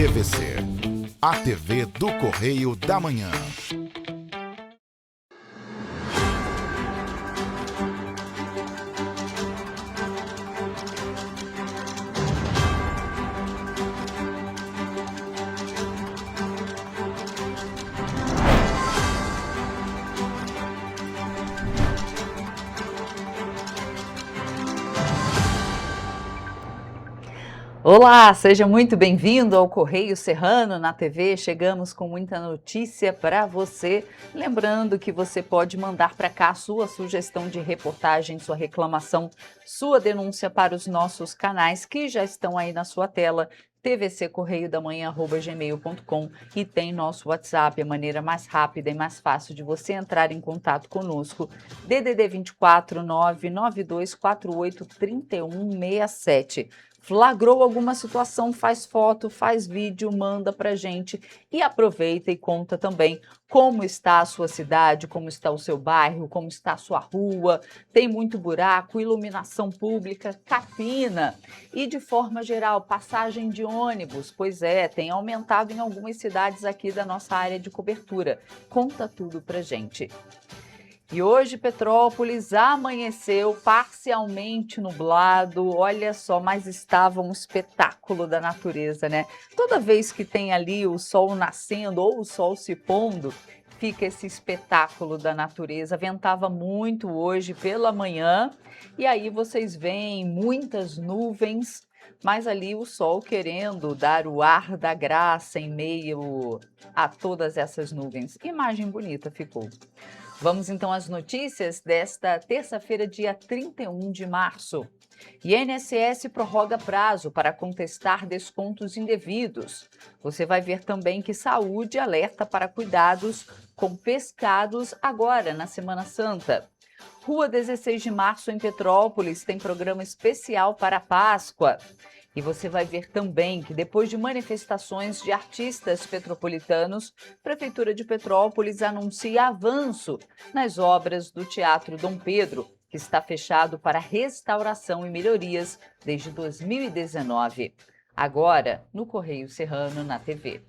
TVC, a TV do Correio da Manhã. Olá, seja muito bem-vindo ao Correio Serrano na TV. Chegamos com muita notícia para você. Lembrando que você pode mandar para cá sua sugestão de reportagem, sua reclamação, sua denúncia para os nossos canais que já estão aí na sua tela, tvccorreiodamanhã@gmail.com, e tem nosso WhatsApp, a maneira mais rápida e mais fácil de você entrar em contato conosco, DDD 24 99248 3167. Flagrou alguma situação, faz foto, faz vídeo, manda pra gente e aproveita e conta também como está a sua cidade, como está o seu bairro, como está a sua rua, tem muito buraco, iluminação pública, capina e, de forma geral, passagem de ônibus. Pois é, tem aumentado em algumas cidades aqui da nossa área de cobertura. Conta tudo pra gente. E hoje Petrópolis amanheceu parcialmente nublado, olha só, mas estava um espetáculo da natureza, né? Toda vez que tem ali o sol nascendo ou o sol se pondo, fica esse espetáculo da natureza. Ventava muito hoje pela manhã e aí vocês veem muitas nuvens, mas ali o sol querendo dar o ar da graça em meio a todas essas nuvens. Imagem bonita ficou. Vamos então às notícias desta terça-feira, dia 31 de março. INSS prorroga prazo para contestar descontos indevidos. Você vai ver também que Saúde alerta para cuidados com pescados agora na Semana Santa. Rua 16 de Março em Petrópolis tem programa especial para a Páscoa. E você vai ver também que depois de manifestações de artistas petropolitanos, Prefeitura de Petrópolis anuncia avanço nas obras do Teatro Dom Pedro, que está fechado para restauração e melhorias desde 2019. Agora, no Correio Serrano na TV.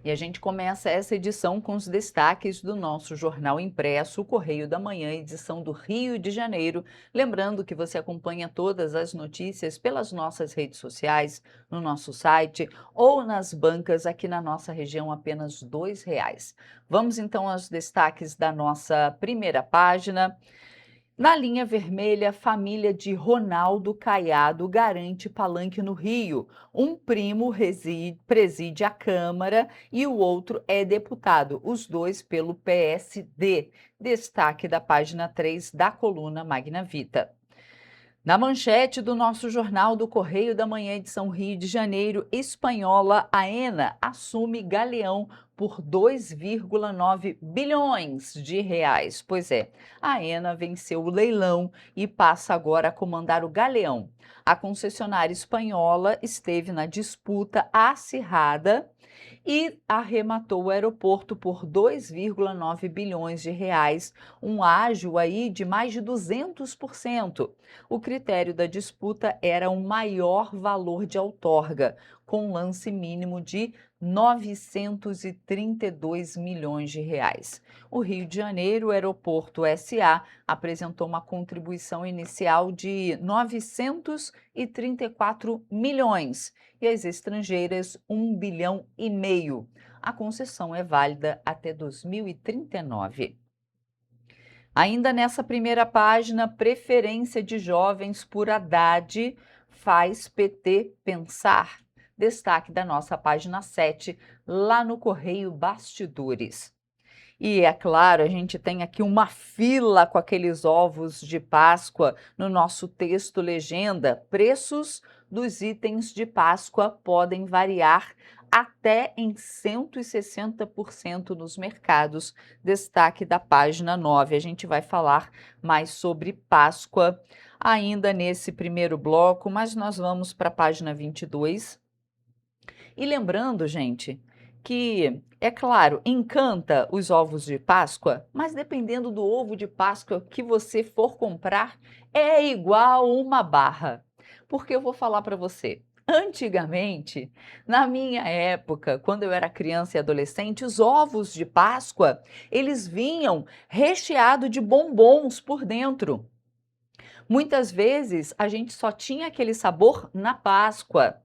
E a gente começa essa edição com os destaques do nosso jornal impresso, o Correio da Manhã, edição do Rio de Janeiro. Lembrando que você acompanha todas as notícias pelas nossas redes sociais, no nosso site ou nas bancas aqui na nossa região, apenas R$ 2. Vamos então aos destaques da nossa primeira página. Na linha vermelha, família de Ronaldo Caiado garante palanque no Rio. Um primo preside a Câmara e o outro é deputado, os dois pelo PSD. Destaque da página 3 da coluna Magna Vita. Na manchete do nosso jornal do Correio da Manhã, edição Rio de Janeiro, espanhola Aena assume Galeão por 2,9 bilhões de reais. Pois é, a Aena venceu o leilão e passa agora a comandar o Galeão. A concessionária espanhola esteve na disputa acirrada e arrematou o aeroporto por 2,9 bilhões de reais, um ágio aí de mais de 200%. O critério da disputa era um maior valor de outorga, com lance mínimo de 932 milhões de reais. O Rio de Janeiro Aeroporto SA apresentou uma contribuição inicial de 934 milhões e as estrangeiras 1,5 bilhão. A concessão é válida até 2039. Ainda nessa primeira página, preferência de jovens por Haddad faz PT pensar. Destaque da nossa página 7, lá no Correio Bastidores. E é claro, a gente tem aqui uma fila com aqueles ovos de Páscoa no nosso texto legenda. Preços dos itens de Páscoa podem variar até em 160% nos mercados. Destaque da página 9. A gente vai falar mais sobre Páscoa ainda nesse primeiro bloco, mas nós vamos para a página 22. E lembrando, gente, que, é claro, encanta os ovos de Páscoa, mas dependendo do ovo de Páscoa que você for comprar, é igual uma barra. Porque eu vou falar para você. Antigamente, na minha época, quando eu era criança e adolescente, os ovos de Páscoa, eles vinham recheados de bombons por dentro. Muitas vezes a gente só tinha aquele sabor na Páscoa.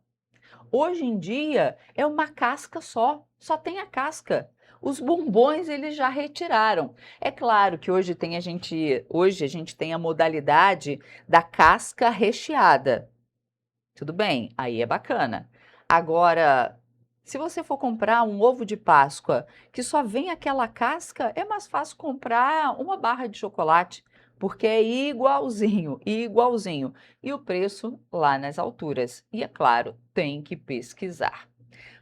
Hoje em dia é uma casca só tem a casca. Os bombons eles já retiraram. É claro que hoje a gente tem a modalidade da casca recheada. Tudo bem, aí é bacana. Agora, se você for comprar um ovo de Páscoa que só vem aquela casca, é mais fácil comprar uma barra de chocolate, porque é igualzinho, igualzinho. E o preço lá nas alturas. E é claro, tem que pesquisar.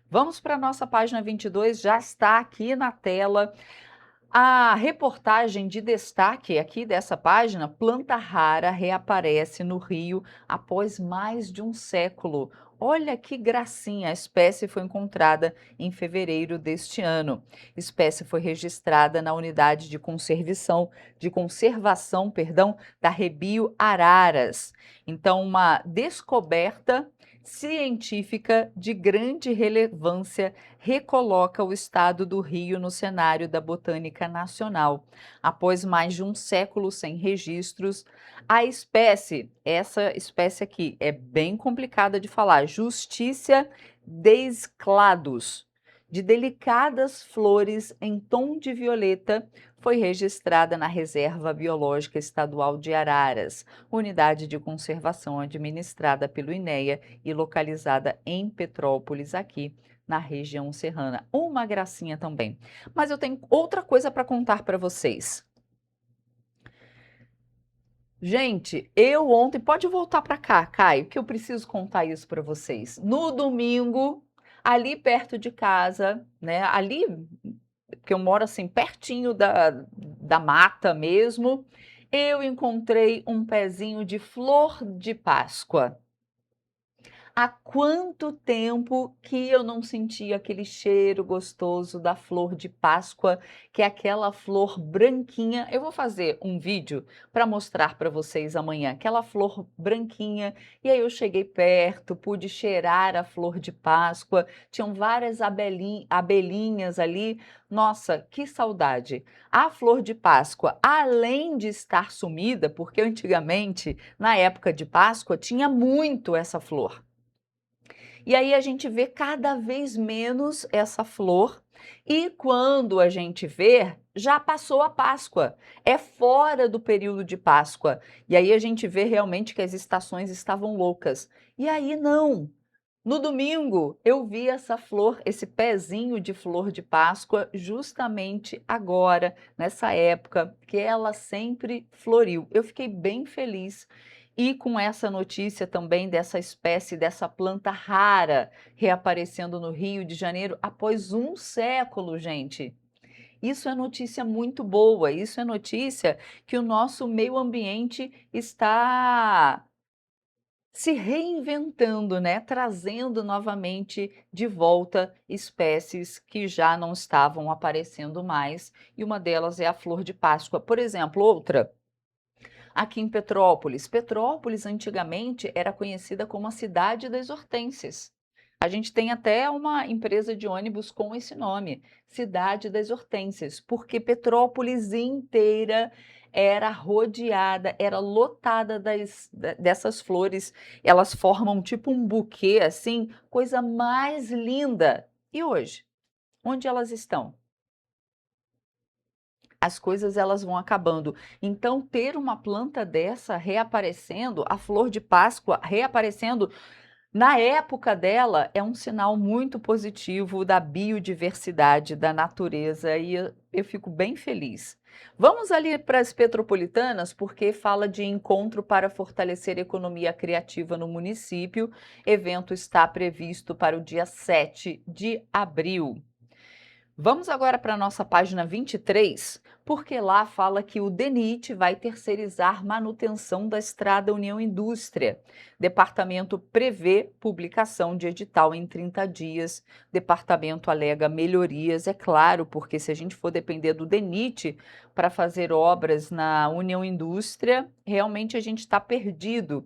Vamos para a nossa página 22, já está aqui na tela. A reportagem de destaque aqui dessa página, planta rara reaparece no Rio após mais de um século. Olha que gracinha, a espécie foi encontrada em fevereiro deste ano. A espécie foi registrada na unidade de conservação, da Rebio Araras. Então, uma descoberta científica de grande relevância recoloca o estado do Rio no cenário da botânica nacional. Após mais de um século sem registros, essa espécie aqui é bem complicada de falar, Justicia descladus, de delicadas flores em tom de violeta, foi registrada na Reserva Biológica Estadual de Araras, unidade de conservação administrada pelo INEA e localizada em Petrópolis, aqui na região serrana. Uma gracinha também. Mas eu tenho outra coisa para contar para vocês. Gente, eu ontem, pode voltar para cá, Caio, que eu preciso contar isso para vocês. No domingo, ali perto de casa, né? Ali, porque eu moro assim pertinho da mata mesmo, eu encontrei um pezinho de flor de Páscoa. Há quanto tempo que eu não sentia aquele cheiro gostoso da flor de Páscoa, que é aquela flor branquinha. Eu vou fazer um vídeo para mostrar para vocês amanhã, aquela flor branquinha. E aí eu cheguei perto, pude cheirar a flor de Páscoa, tinham várias abelhinhas ali. Nossa, que saudade! A flor de Páscoa, além de estar sumida, porque antigamente, na época de Páscoa, tinha muito essa flor. E aí a gente vê cada vez menos essa flor, e quando a gente vê, já passou a Páscoa, é fora do período de Páscoa. E aí a gente vê realmente que as estações estavam loucas. E aí não. No domingo, eu vi essa flor, esse pezinho de flor de Páscoa, justamente agora, nessa época, que ela sempre floriu. Eu fiquei bem feliz. E com essa notícia também dessa espécie, dessa planta rara, reaparecendo no Rio de Janeiro após um século, gente. Isso é notícia muito boa, isso é notícia que o nosso meio ambiente está se reinventando, né? Trazendo novamente de volta espécies que já não estavam aparecendo mais, e uma delas é a flor de Páscoa. Por exemplo, outra, aqui em Petrópolis. Petrópolis antigamente era conhecida como a cidade das hortênsias. A gente tem até uma empresa de ônibus com esse nome, Cidade das Hortênsias, porque Petrópolis inteira era rodeada, era lotada dessas flores. Elas formam tipo um buquê assim, coisa mais linda. E hoje, onde elas estão? As coisas elas vão acabando. Então, ter uma planta dessa reaparecendo, a flor de Páscoa reaparecendo na época dela, é um sinal muito positivo da biodiversidade da natureza, e eu fico bem feliz. Vamos ali para as petropolitanas, porque fala de encontro para fortalecer a economia criativa no município. Evento está previsto para o dia 7 de abril. Vamos agora para a nossa página 23, porque lá fala que o DENIT vai terceirizar manutenção da Estrada União Indústria. Departamento prevê publicação de edital em 30 dias. Departamento alega melhorias, é claro, porque se a gente for depender do DENIT para fazer obras na União Indústria, realmente a gente está perdido.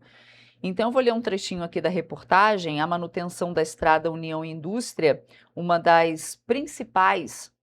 Então, eu vou ler um trechinho aqui da reportagem. A manutenção da Estrada União Indústria, uma das principais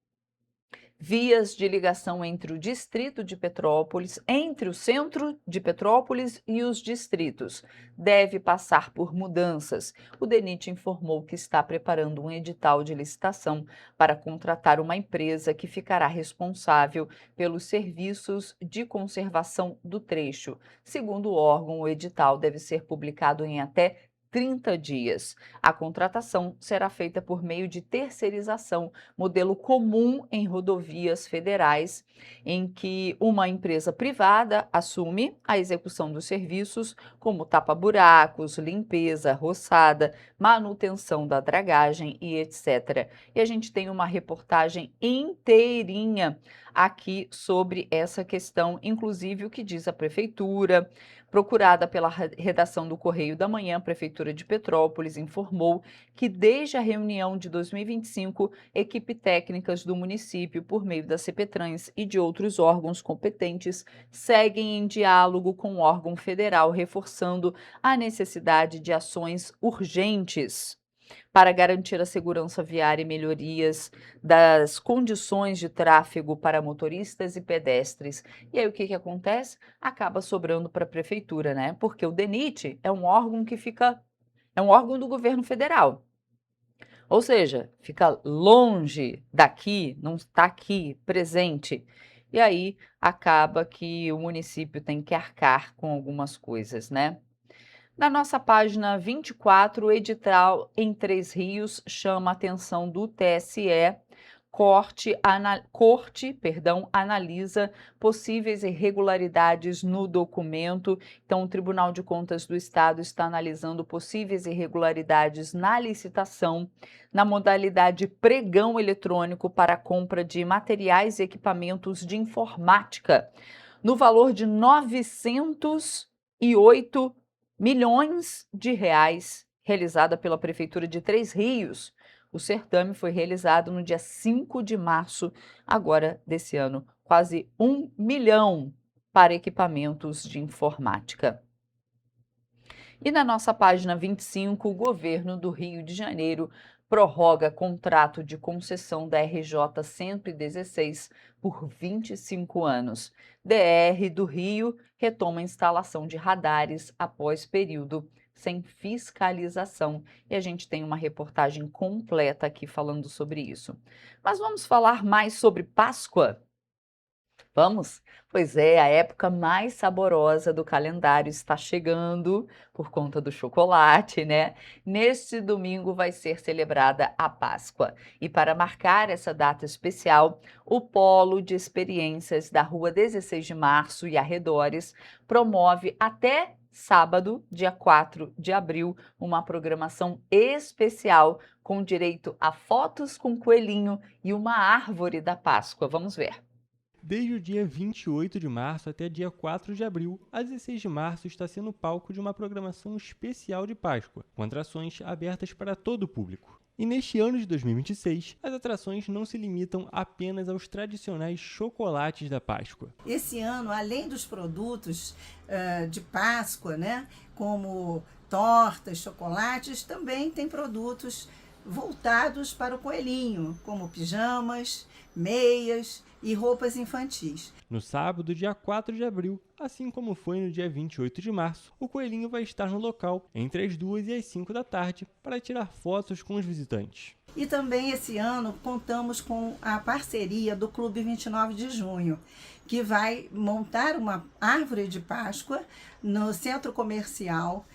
vias de ligação entre o distrito de Petrópolis, entre o centro de Petrópolis e os distritos, deve passar por mudanças. O DENIT informou que está preparando um edital de licitação para contratar uma empresa que ficará responsável pelos serviços de conservação do trecho. Segundo o órgão, o edital deve ser publicado em até 30 dias. A contratação será feita por meio de terceirização, modelo comum em rodovias federais, em que uma empresa privada assume a execução dos serviços, como tapa-buracos, limpeza, roçada, manutenção da dragagem e etc. E a gente tem uma reportagem inteirinha aqui sobre essa questão, inclusive o que diz a prefeitura. Procurada pela redação do Correio da Manhã, a Prefeitura de Petrópolis informou que desde a reunião de 2025, equipe técnicas do município, por meio da CPTRANS e de outros órgãos competentes, seguem em diálogo com o órgão federal, reforçando a necessidade de ações urgentes para garantir a segurança viária e melhorias das condições de tráfego para motoristas e pedestres. E aí o que acontece? Acaba sobrando para a prefeitura, né? Porque o DENIT é um órgão é um órgão do governo federal. Ou seja, fica longe daqui, não está aqui presente. E aí acaba que o município tem que arcar com algumas coisas, né? Na nossa página 24, o edital em Três Rios chama a atenção do TSE. Corte analisa possíveis irregularidades no documento. Então, o Tribunal de Contas do Estado está analisando possíveis irregularidades na licitação, na modalidade pregão eletrônico para a compra de materiais e equipamentos de informática, no valor de 908 milhões de reais, realizada pela Prefeitura de Três Rios. O certame foi realizado no dia 5 de março, agora desse ano, quase 1 milhão para equipamentos de informática. E na nossa página 25, o governo do Rio de Janeiro prorroga contrato de concessão da RJ 116 por 25 anos. DR do Rio retoma a instalação de radares após período sem fiscalização. E a gente tem uma reportagem completa aqui falando sobre isso. Mas vamos falar mais sobre Páscoa? Vamos? Pois é, a época mais saborosa do calendário está chegando por conta do chocolate, né? Neste domingo vai ser celebrada a Páscoa. E para marcar essa data especial, o Polo de Experiências da Rua 16 de Março e arredores promove até sábado, dia 4 de abril, uma programação especial com direito a fotos com coelhinho e uma árvore da Páscoa. Vamos ver. Desde o dia 28 de março até dia 4 de abril, a 16 de março está sendo palco de uma programação especial de Páscoa, com atrações abertas para todo o público. E neste ano de 2026, as atrações não se limitam apenas aos tradicionais chocolates da Páscoa. Esse ano, além dos produtos de Páscoa, né, como tortas, chocolates, também tem produtos voltados para o coelhinho, como pijamas, meias e roupas infantis. No sábado, dia 4 de abril, assim como foi no dia 28 de março, o coelhinho vai estar no local entre as 2 e as 5 da tarde para tirar fotos com os visitantes. E também esse ano contamos com a parceria do Clube 29 de Junho, que vai montar uma árvore de Páscoa no centro comercial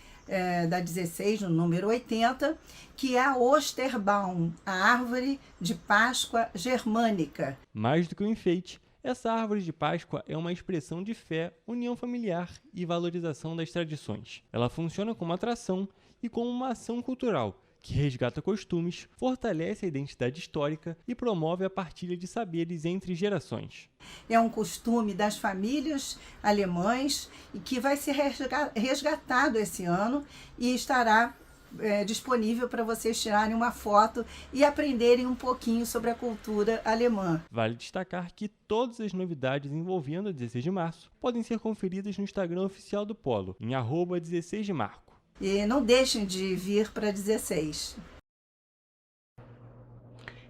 da 16, no número 80, que é a Osterbaum, a árvore de Páscoa germânica. Mais do que um enfeite, essa árvore de Páscoa é uma expressão de fé, união familiar e valorização das tradições. Ela funciona como atração e como uma ação cultural, que resgata costumes, fortalece a identidade histórica e promove a partilha de saberes entre gerações. É um costume das famílias alemãs e que vai ser resgatado esse ano e estará disponível para vocês tirarem uma foto e aprenderem um pouquinho sobre a cultura alemã. Vale destacar que todas as novidades envolvendo a 16 de março podem ser conferidas no Instagram oficial do Polo, em @16demarco. E não deixem de vir para 16.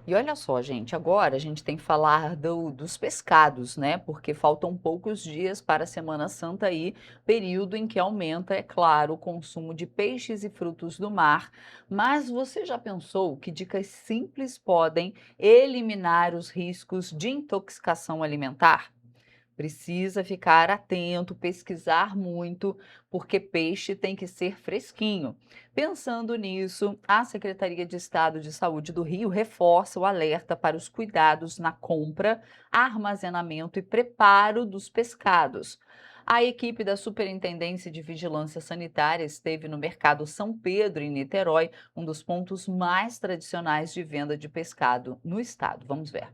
E olha só, gente, agora a gente tem que falar dos pescados, né? Porque faltam poucos dias para a Semana Santa aí, período em que aumenta, é claro, o consumo de peixes e frutos do mar. Mas você já pensou que dicas simples podem eliminar os riscos de intoxicação alimentar? Precisa ficar atento, pesquisar muito, porque peixe tem que ser fresquinho. Pensando nisso, a Secretaria de Estado de Saúde do Rio reforça o alerta para os cuidados na compra, armazenamento e preparo dos pescados. A equipe da Superintendência de Vigilância Sanitária esteve no Mercado São Pedro, em Niterói, um dos pontos mais tradicionais de venda de pescado no estado. Vamos ver.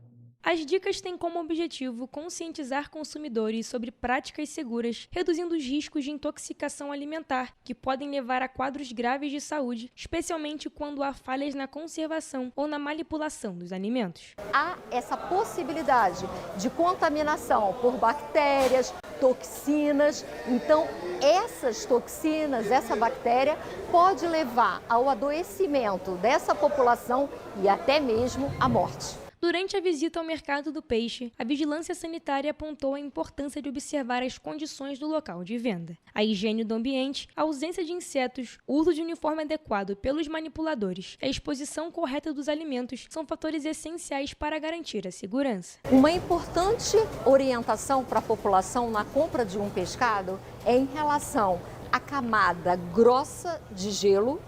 As dicas têm como objetivo conscientizar consumidores sobre práticas seguras, reduzindo os riscos de intoxicação alimentar, que podem levar a quadros graves de saúde, especialmente quando há falhas na conservação ou na manipulação dos alimentos. Há essa possibilidade de contaminação por bactérias, toxinas. Então, essas toxinas, essa bactéria, pode levar ao adoecimento dessa população e até mesmo à morte. Durante a visita ao mercado do peixe, a vigilância sanitária apontou a importância de observar as condições do local de venda. A higiene do ambiente, a ausência de insetos, o uso de uniforme adequado pelos manipuladores e a exposição correta dos alimentos são fatores essenciais para garantir a segurança. Uma importante orientação para a população na compra de um pescado é em relação à camada grossa de gelo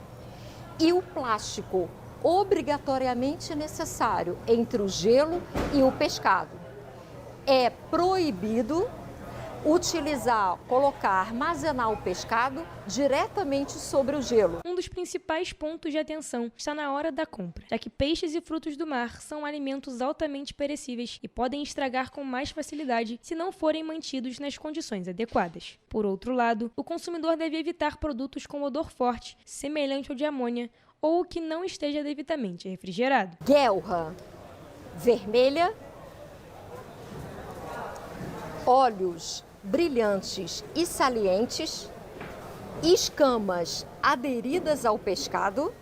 e o plástico obrigatoriamente necessário entre o gelo e o pescado. É proibido armazenar o pescado diretamente sobre o gelo. Um dos principais pontos de atenção está na hora da compra, já que peixes e frutos do mar são alimentos altamente perecíveis e podem estragar com mais facilidade se não forem mantidos nas condições adequadas. Por outro lado, o consumidor deve evitar produtos com odor forte, semelhante ao de amônia, ou que não esteja devidamente refrigerado. Guelra vermelha, olhos brilhantes e salientes, escamas aderidas ao pescado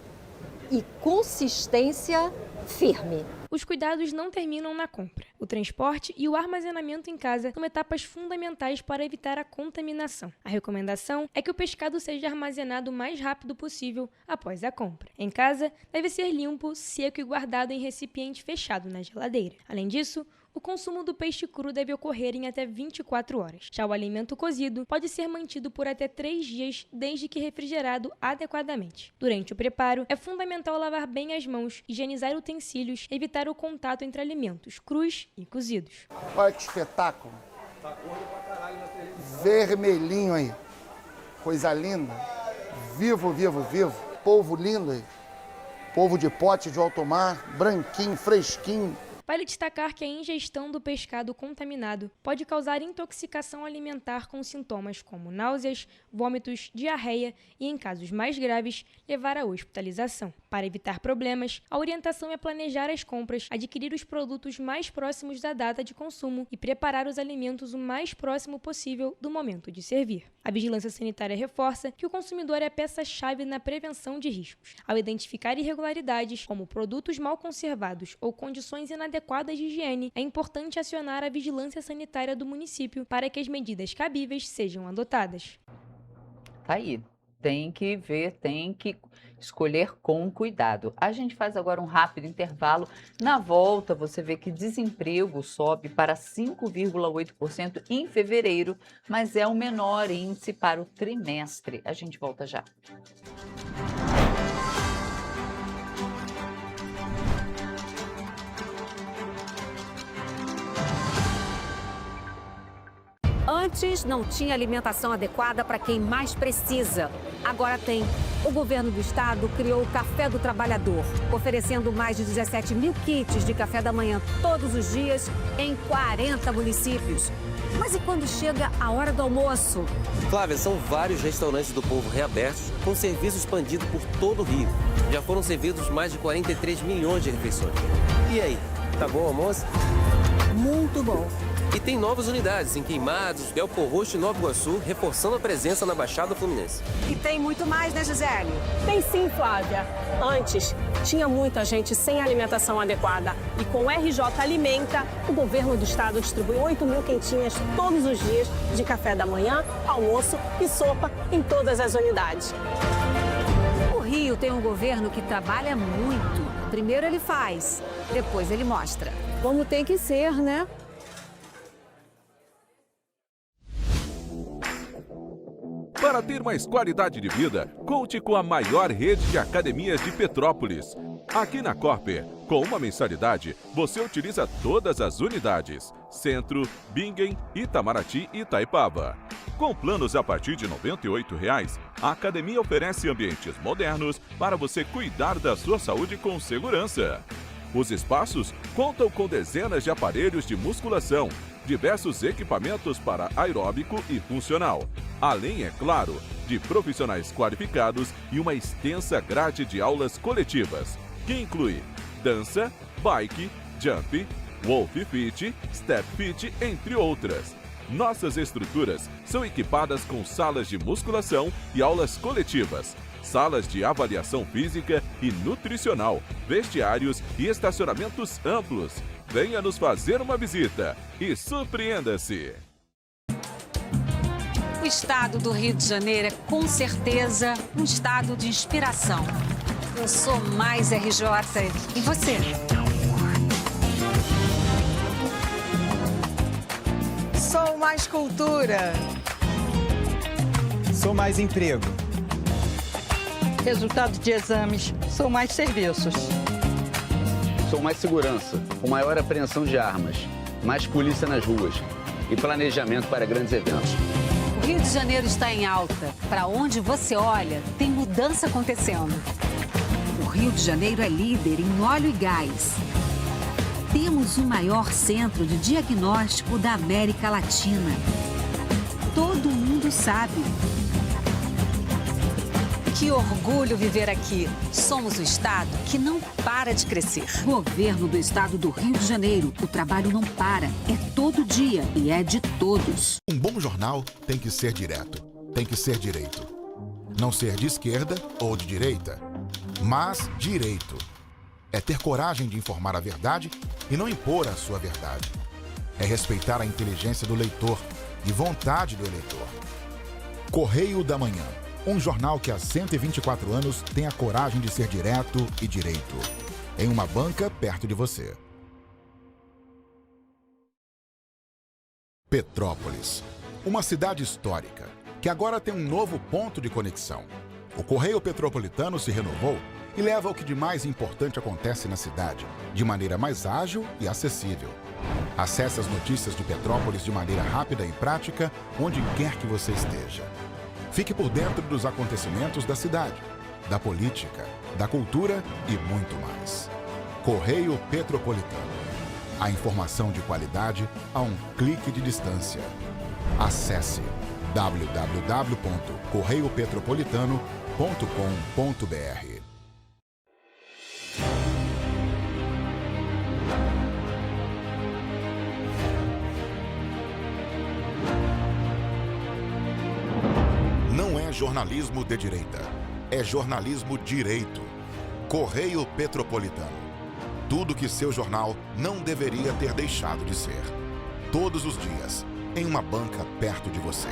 e consistência firme. Os cuidados não terminam na compra. O transporte e o armazenamento em casa são etapas fundamentais para evitar a contaminação. A recomendação é que o pescado seja armazenado o mais rápido possível após a compra. Em casa, deve ser limpo, seco e guardado em recipiente fechado na geladeira. Além disso, o consumo do peixe cru deve ocorrer em até 24 horas. Já o alimento cozido pode ser mantido por até 3 dias, desde que refrigerado adequadamente. Durante o preparo, é fundamental lavar bem as mãos, higienizar utensílios e evitar o contato entre alimentos crus e cozidos. Olha que espetáculo. Vermelhinho aí. Coisa linda. Vivo, vivo, vivo. Polvo lindo aí. Polvo de pote de alto mar, branquinho, fresquinho. Vale destacar que a ingestão do pescado contaminado pode causar intoxicação alimentar com sintomas como náuseas, vômitos, diarreia e, em casos mais graves, levar à hospitalização. Para evitar problemas, a orientação é planejar as compras, adquirir os produtos mais próximos da data de consumo e preparar os alimentos o mais próximo possível do momento de servir. A vigilância sanitária reforça que o consumidor é a peça-chave na prevenção de riscos. Ao identificar irregularidades, como produtos mal conservados ou condições inadequadas de higiene, é importante acionar a vigilância sanitária do município para que as medidas cabíveis sejam adotadas. Tá aí. Tem que ver, tem que escolher com cuidado. A gente faz agora um rápido intervalo. Na volta, você vê que desemprego sobe para 5,8% em fevereiro, mas é o menor índice para o trimestre. A gente volta já. Antes não tinha alimentação adequada para quem mais precisa. Agora tem. o governo do estado criou o Café do Trabalhador, oferecendo mais de 17 mil kits de café da manhã todos os dias em 40 municípios. Mas e quando chega a hora do almoço? Flávia, são vários restaurantes do Povo reabertos com serviço expandido por todo o Rio. Já foram servidos mais de 43 milhões de refeições. E aí, tá bom o almoço? Muito bom. E tem novas unidades em Queimados, Belfor Roxo e Nova Iguaçu, reforçando a presença na Baixada Fluminense. E tem muito mais, né, Gisele? Tem sim, Flávia. Antes, tinha muita gente sem alimentação adequada. E com o RJ Alimenta, o governo do estado distribui 8 mil quentinhas todos os dias de café da manhã, almoço e sopa em todas as unidades. O Rio tem um governo que trabalha muito. Primeiro ele faz, depois ele mostra. Como tem que ser, né? Para ter mais qualidade de vida, conte com a maior rede de academias de Petrópolis. Aqui na Corper, com uma mensalidade, você utiliza todas as unidades: Centro, Bingen, Itamaraty e Itaipava. Com planos a partir de R$ 98,00, a academia oferece ambientes modernos para você cuidar da sua saúde com segurança. Os espaços contam com dezenas de aparelhos de musculação, diversos equipamentos para aeróbico e funcional, além, é claro, de profissionais qualificados e uma extensa grade de aulas coletivas, que inclui dança, bike, jump, wolf fit, step fit, entre outras. Nossas estruturas são equipadas com salas de musculação e aulas coletivas, salas de avaliação física e nutricional, vestiários e estacionamentos amplos. Venha nos fazer uma visita e surpreenda-se! O estado do Rio de Janeiro é, com certeza, um estado de inspiração. Eu sou mais RJ. E você? Sou mais cultura. Sou mais emprego. Resultado de exames. Sou mais serviços. Sou mais segurança, com maior apreensão de armas, mais polícia nas ruas e planejamento para grandes eventos. O Rio de Janeiro está em alta. Para onde você olha, tem mudança acontecendo. O Rio de Janeiro é líder em óleo e gás. Temos o maior centro de diagnóstico da América Latina. Todo mundo sabe. Que orgulho viver aqui. Somos o estado que não para de crescer. Governo do estado do Rio de Janeiro. O trabalho não para. É todo dia e é de todos. Um bom jornal tem que ser direto, tem que ser direito. Não ser de esquerda ou de direita, mas direito. É ter coragem de informar a verdade e não impor a sua verdade. É respeitar a inteligência do leitor e vontade do eleitor. Correio da Manhã. Um jornal que há 124 anos tem a coragem de ser direto e direito. Em uma banca perto de você. Petrópolis. Uma cidade histórica que agora tem um novo ponto de conexão. O Correio Petropolitano se renovou e leva o que de mais importante acontece na cidade, de maneira mais ágil e acessível. Acesse as notícias de Petrópolis de maneira rápida e prática, onde quer que você esteja. Fique por dentro dos acontecimentos da cidade, da política, da cultura e muito mais. Correio Petropolitano. A informação de qualidade a um clique de distância. Acesse www.correiopetropolitano.com.br. Não é jornalismo de direita, é jornalismo direito. Correio Petropolitano. Tudo que seu jornal não deveria ter deixado de ser. Todos os dias, em uma banca perto de você.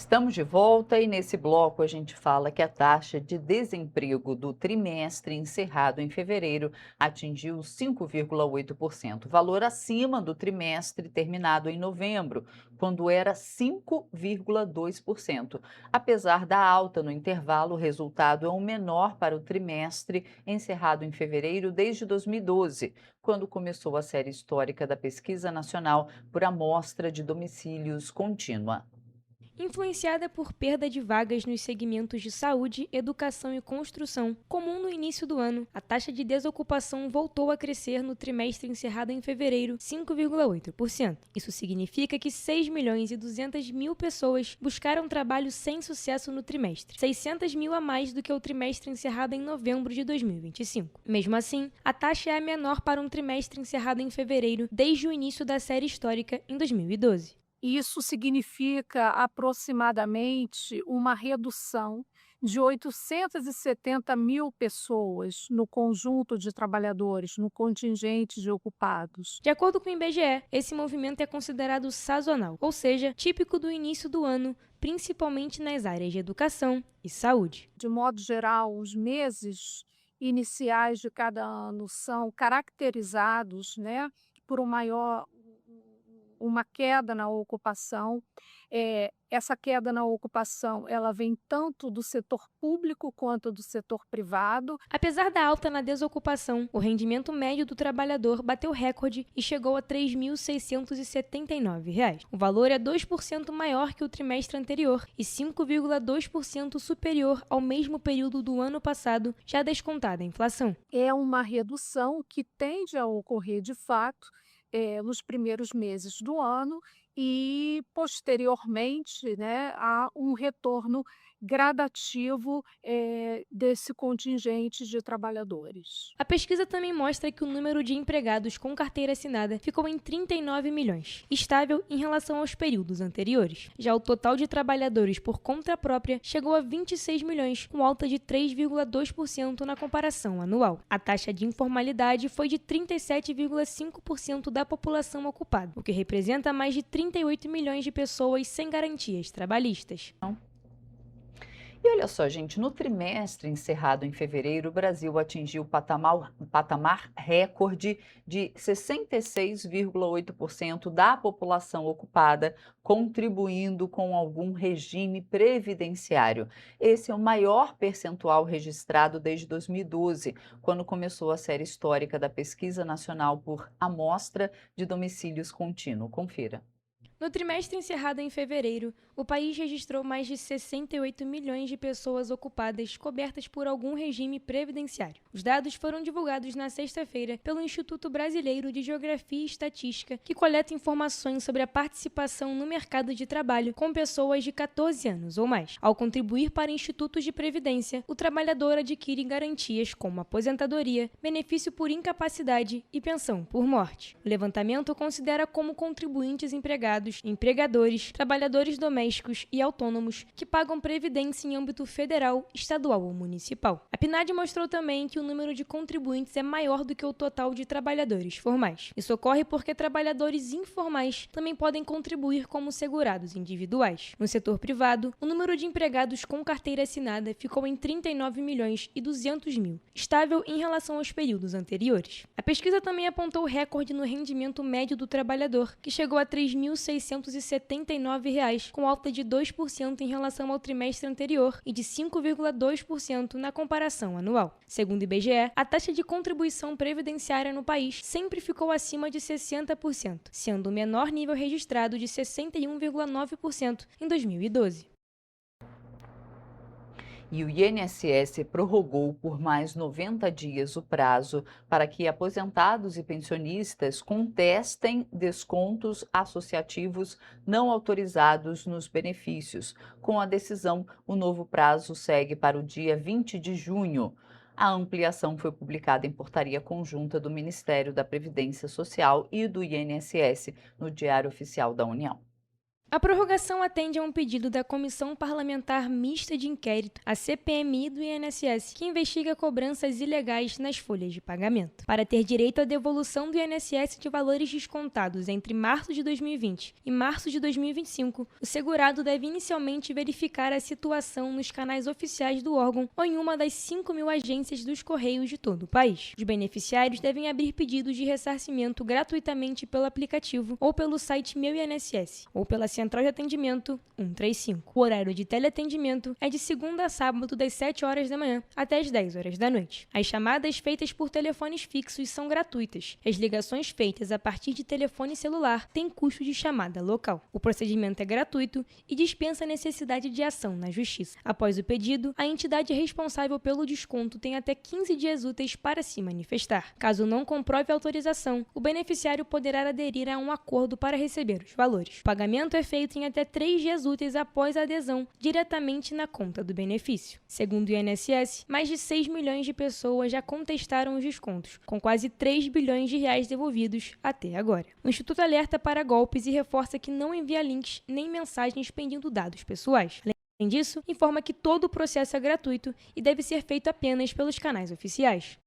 Estamos de volta e nesse bloco a gente fala que a taxa de desemprego do trimestre encerrado em fevereiro atingiu 5,8%, valor acima do trimestre terminado em novembro, quando era 5,2%. Apesar da alta no intervalo, o resultado é o menor para o trimestre encerrado em fevereiro desde 2012, quando começou a série histórica da Pesquisa Nacional por Amostra de Domicílios Contínua. Influenciada por perda de vagas nos segmentos de saúde, educação e construção, comum no início do ano, a taxa de desocupação voltou a crescer no trimestre encerrado em fevereiro, 5,8%. Isso significa que 6.200.000 pessoas buscaram trabalho sem sucesso no trimestre, 600 mil a mais do que o trimestre encerrado em novembro de 2025. Mesmo assim, a taxa é a menor para um trimestre encerrado em fevereiro desde o início da série histórica em 2012. Isso significa aproximadamente uma redução de 870 mil pessoas no conjunto de trabalhadores, no contingente de ocupados. De acordo com o IBGE, esse movimento é considerado sazonal, ou seja, típico do início do ano, principalmente nas áreas de educação e saúde. De modo geral, os meses iniciais de cada ano são caracterizados, por uma queda na ocupação. Essa queda na ocupação, ela vem tanto do setor público quanto do setor privado. Apesar da alta na desocupação, o rendimento médio do trabalhador bateu recorde e chegou a R$ 3.679. O valor é 2% maior que o trimestre anterior e 5,2% superior ao mesmo período do ano passado, já descontada a inflação. É uma redução que tende a ocorrer de fato nos primeiros meses do ano e, posteriormente, há um retorno gradativo desse contingente de trabalhadores. A pesquisa também mostra que o número de empregados com carteira assinada ficou em 39 milhões, estável em relação aos períodos anteriores. Já o total de trabalhadores por conta própria chegou a 26 milhões, com alta de 3,2% na comparação anual. A taxa de informalidade foi de 37,5% da população ocupada, o que representa mais de 38 milhões de pessoas sem garantias trabalhistas. E olha só, gente, no trimestre encerrado em fevereiro, o Brasil atingiu o patamar recorde de 66,8% da população ocupada, contribuindo com algum regime previdenciário. Esse é o maior percentual registrado desde 2012, quando começou a série histórica da Pesquisa Nacional por Amostra de Domicílios Contínuo. Confira. No trimestre encerrado em fevereiro, o país registrou mais de 68 milhões de pessoas ocupadas cobertas por algum regime previdenciário. Os dados foram divulgados na sexta-feira pelo Instituto Brasileiro de Geografia e Estatística, que coleta informações sobre a participação no mercado de trabalho com pessoas de 14 anos ou mais. Ao contribuir para institutos de previdência, o trabalhador adquire garantias como aposentadoria, benefício por incapacidade e pensão por morte. O levantamento considera como contribuintes empregados, empregadores, trabalhadores domésticos e autônomos que pagam previdência em âmbito federal, estadual ou municipal. A PNAD mostrou também que o número de contribuintes é maior do que o total de trabalhadores formais. Isso ocorre porque trabalhadores informais também podem contribuir como segurados individuais. No setor privado, o número de empregados com carteira assinada ficou em 39 milhões e 200 mil, estável em relação aos períodos anteriores. A pesquisa também apontou recorde no rendimento médio do trabalhador, que chegou a R$ 3.679, com alta de 2% em relação ao trimestre anterior e de 5,2% na comparação anual. Segundo o IBGE, a taxa de contribuição previdenciária no país sempre ficou acima de 60%, sendo o menor nível registrado de 61,9% em 2012. E o INSS prorrogou por mais 90 dias o prazo para que aposentados e pensionistas contestem descontos associativos não autorizados nos benefícios. Com a decisão, o novo prazo segue para o dia 20 de junho. A ampliação foi publicada em portaria conjunta do Ministério da Previdência Social e do INSS no Diário Oficial da União. A prorrogação atende a um pedido da Comissão Parlamentar Mista de Inquérito, a CPMI do INSS, que investiga cobranças ilegais nas folhas de pagamento. Para ter direito à devolução do INSS de valores descontados entre março de 2020 e março de 2025, o segurado deve inicialmente verificar a situação nos canais oficiais do órgão ou em uma das 5.000 agências dos Correios de todo o país. Os beneficiários devem abrir pedidos de ressarcimento gratuitamente pelo aplicativo ou pelo site Meu INSS, ou pela Central de Atendimento 135. O horário de teleatendimento é de segunda a sábado, das 7 horas da manhã até as 10 horas da noite. As chamadas feitas por telefones fixos são gratuitas. As ligações feitas a partir de telefone celular têm custo de chamada local. O procedimento é gratuito e dispensa a necessidade de ação na Justiça. Após o pedido, a entidade responsável pelo desconto tem até 15 dias úteis para se manifestar. Caso não comprove a autorização, o beneficiário poderá aderir a um acordo para receber os valores. O pagamento é feito em até 3 dias úteis após a adesão, diretamente na conta do benefício. Segundo o INSS, mais de 6 milhões de pessoas já contestaram os descontos, com quase 3 bilhões de reais devolvidos até agora. O Instituto alerta para golpes e reforça que não envia links nem mensagens pedindo dados pessoais. Além disso, informa que todo o processo é gratuito e deve ser feito apenas pelos canais oficiais.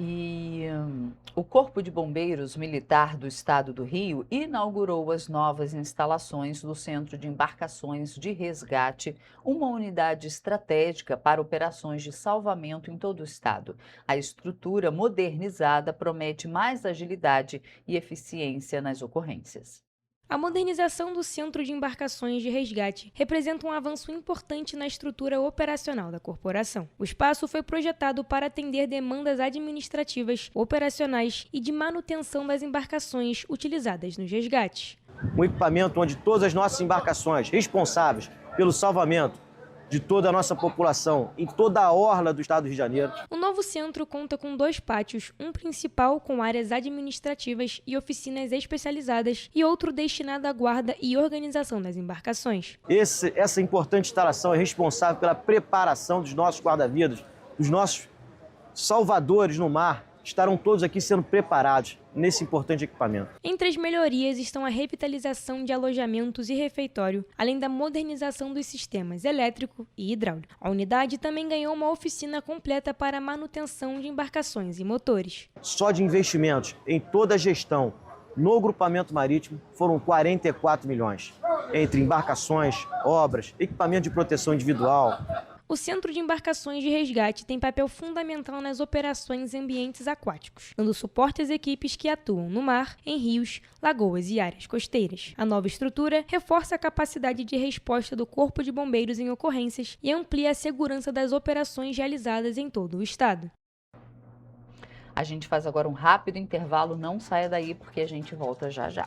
E o Corpo de Bombeiros Militar do Estado do Rio inaugurou as novas instalações do Centro de Embarcações de Resgate, uma unidade estratégica para operações de salvamento em todo o estado. A estrutura modernizada promete mais agilidade e eficiência nas ocorrências. A modernização do Centro de Embarcações de Resgate representa um avanço importante na estrutura operacional da corporação. O espaço foi projetado para atender demandas administrativas, operacionais e de manutenção das embarcações utilizadas nos resgates. Um equipamento onde todas as nossas embarcações responsáveis pelo salvamento de toda a nossa população em toda a orla do estado do Rio de Janeiro. O novo centro conta com 2 pátios, um principal com áreas administrativas e oficinas especializadas e outro destinado à guarda e organização das embarcações. Essa importante instalação é responsável pela preparação dos nossos guarda-vidas, dos nossos salvadores no mar. Estarão todos aqui sendo preparados nesse importante equipamento. Entre as melhorias estão a revitalização de alojamentos e refeitório, além da modernização dos sistemas elétrico e hidráulico. A unidade também ganhou uma oficina completa para a manutenção de embarcações e motores. Só de investimentos em toda a gestão no grupamento marítimo foram 44 milhões, entre embarcações, obras, equipamento de proteção individual. O Centro de Embarcações de Resgate tem papel fundamental nas operações em ambientes aquáticos, dando suporte às equipes que atuam no mar, em rios, lagoas e áreas costeiras. A nova estrutura reforça a capacidade de resposta do Corpo de Bombeiros em ocorrências e amplia a segurança das operações realizadas em todo o estado. A gente faz agora um rápido intervalo, não saia daí porque a gente volta já já.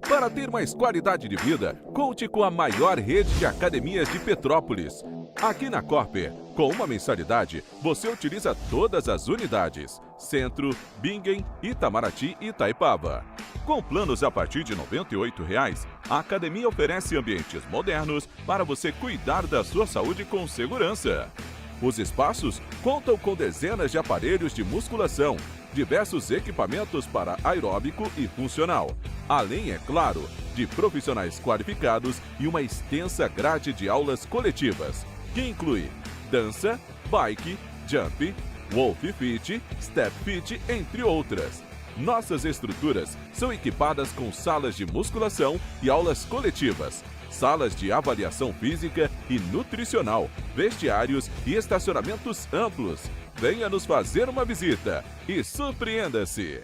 Para ter mais qualidade de vida, conte com a maior rede de academias de Petrópolis. Aqui na Corper, com uma mensalidade, você utiliza todas as unidades: Centro, Bingen, Itamaraty e Itaipava. Com planos a partir de R$ 98,00, a academia oferece ambientes modernos para você cuidar da sua saúde com segurança. Os espaços contam com dezenas de aparelhos de musculação, diversos equipamentos para aeróbico e funcional, além, é claro, de profissionais qualificados e uma extensa grade de aulas coletivas, que inclui dança, bike, jump, wolf fit, step fit, entre outras. Nossas estruturas são equipadas com salas de musculação e aulas coletivas, salas de avaliação física e nutricional, vestiários e estacionamentos amplos. Venha nos fazer uma visita e surpreenda-se!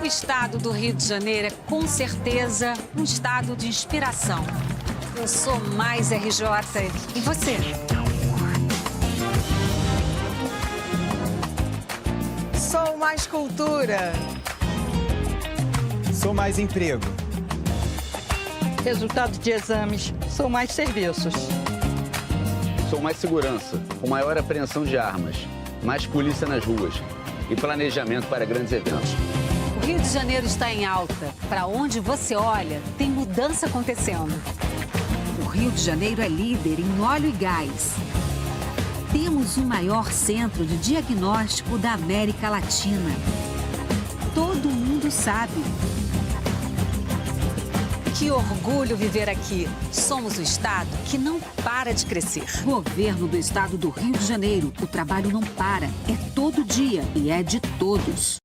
O estado do Rio de Janeiro é, com certeza, um estado de inspiração. Eu sou mais RJ. E você? Sou mais cultura. Sou mais emprego. Resultado de exames. Sou mais serviços. Sou mais segurança, com maior apreensão de armas, mais polícia nas ruas e planejamento para grandes eventos. O Rio de Janeiro está em alta. Para onde você olha, tem mudança acontecendo. O Rio de Janeiro é líder em óleo e gás. Temos o maior centro de diagnóstico da América Latina. Todo mundo sabe. Que orgulho viver aqui. Somos o estado que não para de crescer. Governo do estado do Rio de Janeiro. O trabalho não para. É todo dia e é de todos.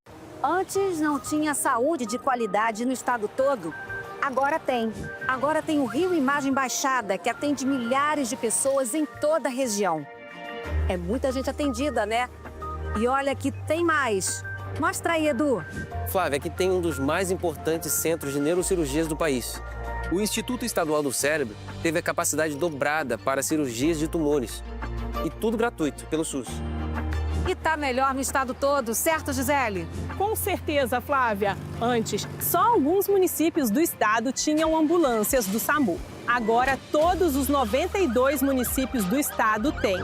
Antes não tinha saúde de qualidade no estado todo. Agora tem. Agora tem o Rio Imagem Baixada, que atende milhares de pessoas em toda a região. É muita gente atendida, né? E olha que tem mais. Mostra aí, Edu. Flávia, aqui tem um dos mais importantes centros de neurocirurgias do país. O Instituto Estadual do Cérebro teve a capacidade dobrada para cirurgias de tumores. E tudo gratuito, pelo SUS. E tá melhor no estado todo, certo, Gisele? Com certeza, Flávia. Antes, só alguns municípios do estado tinham ambulâncias do SAMU. Agora, todos os 92 municípios do estado têm.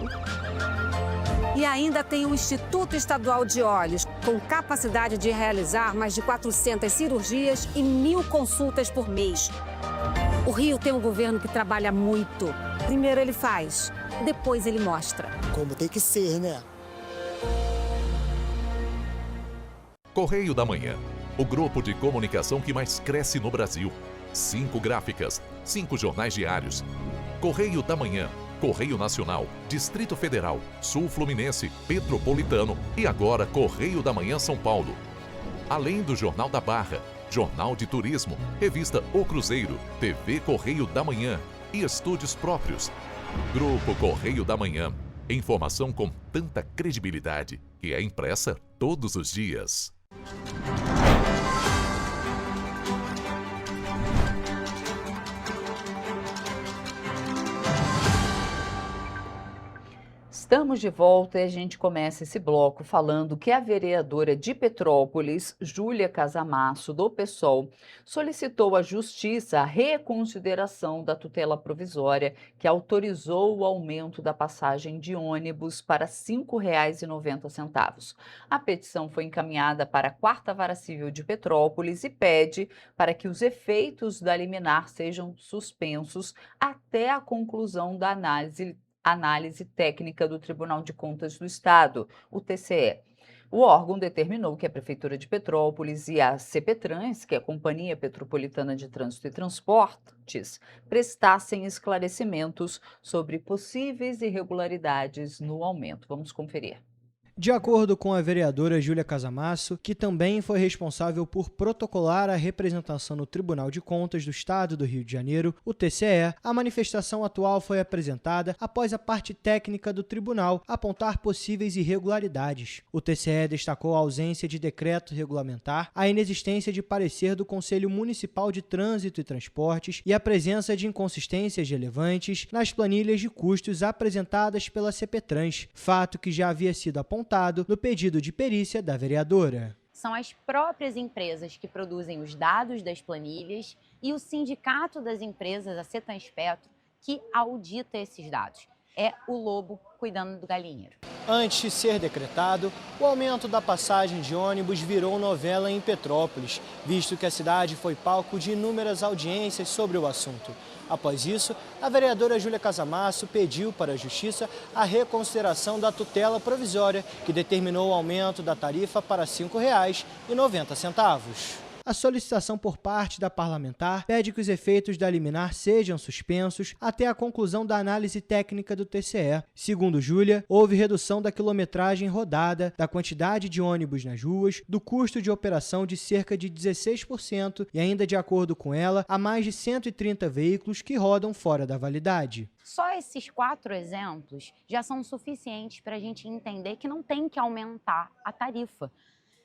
E ainda tem o Instituto Estadual de Olhos, com capacidade de realizar mais de 400 cirurgias e 1.000 consultas por mês. O Rio tem um governo que trabalha muito. Primeiro ele faz, depois ele mostra. Como tem que ser, né? Correio da Manhã, o grupo de comunicação que mais cresce no Brasil. 5 gráficas, 5 jornais diários. Correio da Manhã, Correio Nacional, Distrito Federal, Sul Fluminense, Petropolitano e agora Correio da Manhã São Paulo. Além do Jornal da Barra, Jornal de Turismo, Revista O Cruzeiro, TV Correio da Manhã e estúdios próprios. Grupo Correio da Manhã, informação com tanta credibilidade que é impressa todos os dias. Estamos de volta e a gente começa esse bloco falando que a vereadora de Petrópolis, Júlia Casamasso, do PSOL, solicitou à Justiça a reconsideração da tutela provisória que autorizou o aumento da passagem de ônibus para R$ 5,90. A petição foi encaminhada para a 4ª Vara Civil de Petrópolis e pede para que os efeitos da liminar sejam suspensos até a conclusão da análise técnica do Tribunal de Contas do Estado, o TCE. O órgão determinou que a Prefeitura de Petrópolis e a CPTrans, que é a Companhia Petropolitana de Trânsito e Transportes, prestassem esclarecimentos sobre possíveis irregularidades no aumento. Vamos conferir. De acordo com a vereadora Júlia Casamasso, que também foi responsável por protocolar a representação no Tribunal de Contas do Estado do Rio de Janeiro, o TCE, a manifestação atual foi apresentada após a parte técnica do tribunal apontar possíveis irregularidades. O TCE destacou a ausência de decreto regulamentar, a inexistência de parecer do Conselho Municipal de Trânsito e Transportes e a presença de inconsistências relevantes nas planilhas de custos apresentadas pela CPTrans, fato que já havia sido apontado no pedido de perícia da vereadora. São as próprias empresas que produzem os dados das planilhas e o sindicato das empresas, a Cetanspetro, que audita esses dados. É o lobo cuidando do galinheiro. Antes de ser decretado, o aumento da passagem de ônibus virou novela em Petrópolis, visto que a cidade foi palco de inúmeras audiências sobre o assunto. Após isso, a vereadora Júlia Casamasso pediu para a Justiça a reconsideração da tutela provisória, que determinou o aumento da tarifa para R$ 5,90. A solicitação por parte da parlamentar pede que os efeitos da liminar sejam suspensos até a conclusão da análise técnica do TCE. Segundo Júlia, houve redução da quilometragem rodada, da quantidade de ônibus nas ruas, do custo de operação de cerca de 16% e ainda, de acordo com ela, há mais de 130 veículos que rodam fora da validade. Só esses 4 exemplos já são suficientes para a gente entender que não tem que aumentar a tarifa.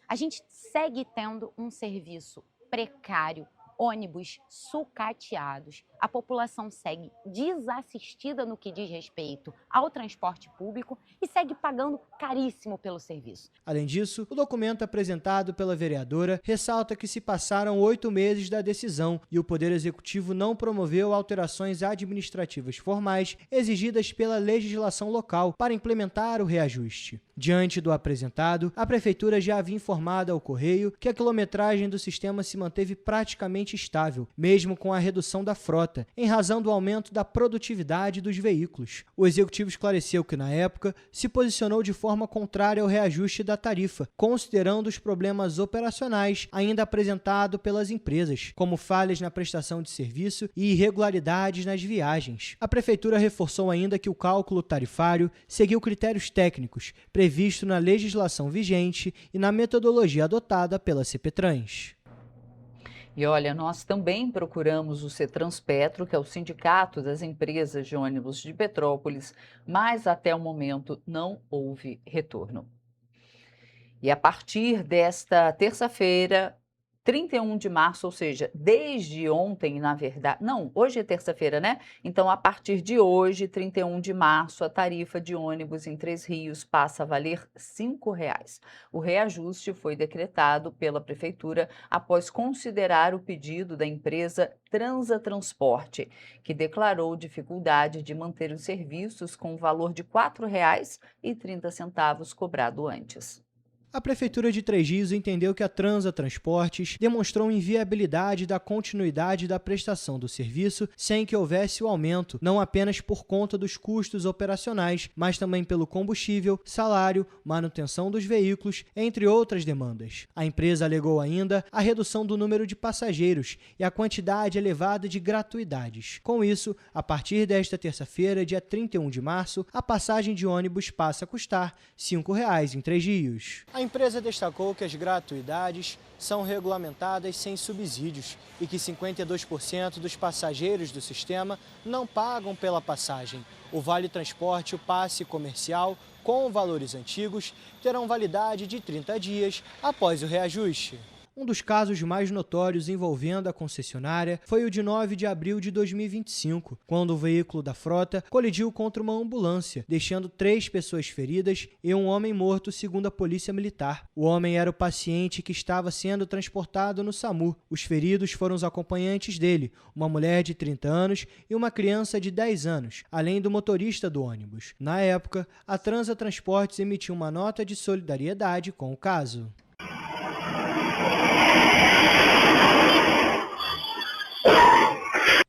A gente segue tendo um serviço precário, ônibus sucateados. A população segue desassistida no que diz respeito ao transporte público e segue pagando caríssimo pelo serviço. Além disso, o documento apresentado pela vereadora ressalta que se passaram 8 meses da decisão e o Poder Executivo não promoveu alterações administrativas formais exigidas pela legislação local para implementar o reajuste. Diante do apresentado, a Prefeitura já havia informado ao Correio que a quilometragem do sistema se manteve praticamente estável, mesmo com a redução da frota, em razão do aumento da produtividade dos veículos. O Executivo esclareceu que, na época, se posicionou de forma contrária ao reajuste da tarifa, considerando os problemas operacionais ainda apresentados pelas empresas, como falhas na prestação de serviço e irregularidades nas viagens. A Prefeitura reforçou ainda que o cálculo tarifário seguiu critérios técnicos previsto na legislação vigente e na metodologia adotada pela CPTrans. E olha, nós também procuramos o Cetranspetro, que é o Sindicato das Empresas de Ônibus de Petrópolis, mas até o momento não houve retorno. E a partir desta terça-feira, 31 de março, ou seja, desde ontem, na verdade, não, hoje é terça-feira, né? Então, a partir de hoje, 31 de março, a tarifa de ônibus em Três Rios passa a valer R$ 5,00. O reajuste foi decretado pela Prefeitura após considerar o pedido da empresa Transatransporte, que declarou dificuldade de manter os serviços com o valor de R$ 4,30 cobrado antes. A Prefeitura de Três Rios entendeu que a Transatransportes demonstrou inviabilidade da continuidade da prestação do serviço sem que houvesse o aumento, não apenas por conta dos custos operacionais, mas também pelo combustível, salário, manutenção dos veículos, entre outras demandas. A empresa alegou ainda a redução do número de passageiros e a quantidade elevada de gratuidades. Com isso, a partir desta terça-feira, dia 31 de março, a passagem de ônibus passa a custar R$ 5,00 em Três Rios. A empresa destacou que as gratuidades são regulamentadas sem subsídios e que 52% dos passageiros do sistema não pagam pela passagem. O Vale Transporte e o passe comercial, com valores antigos, terão validade de 30 dias após o reajuste. Um dos casos mais notórios envolvendo a concessionária foi o de 9 de abril de 2025, quando o veículo da frota colidiu contra uma ambulância, deixando 3 pessoas feridas e um homem morto, segundo a Polícia Militar. O homem era o paciente que estava sendo transportado no SAMU. Os feridos foram os acompanhantes dele, uma mulher de 30 anos e uma criança de 10 anos, além do motorista do ônibus. Na época, a Transatransportes emitiu uma nota de solidariedade com o caso.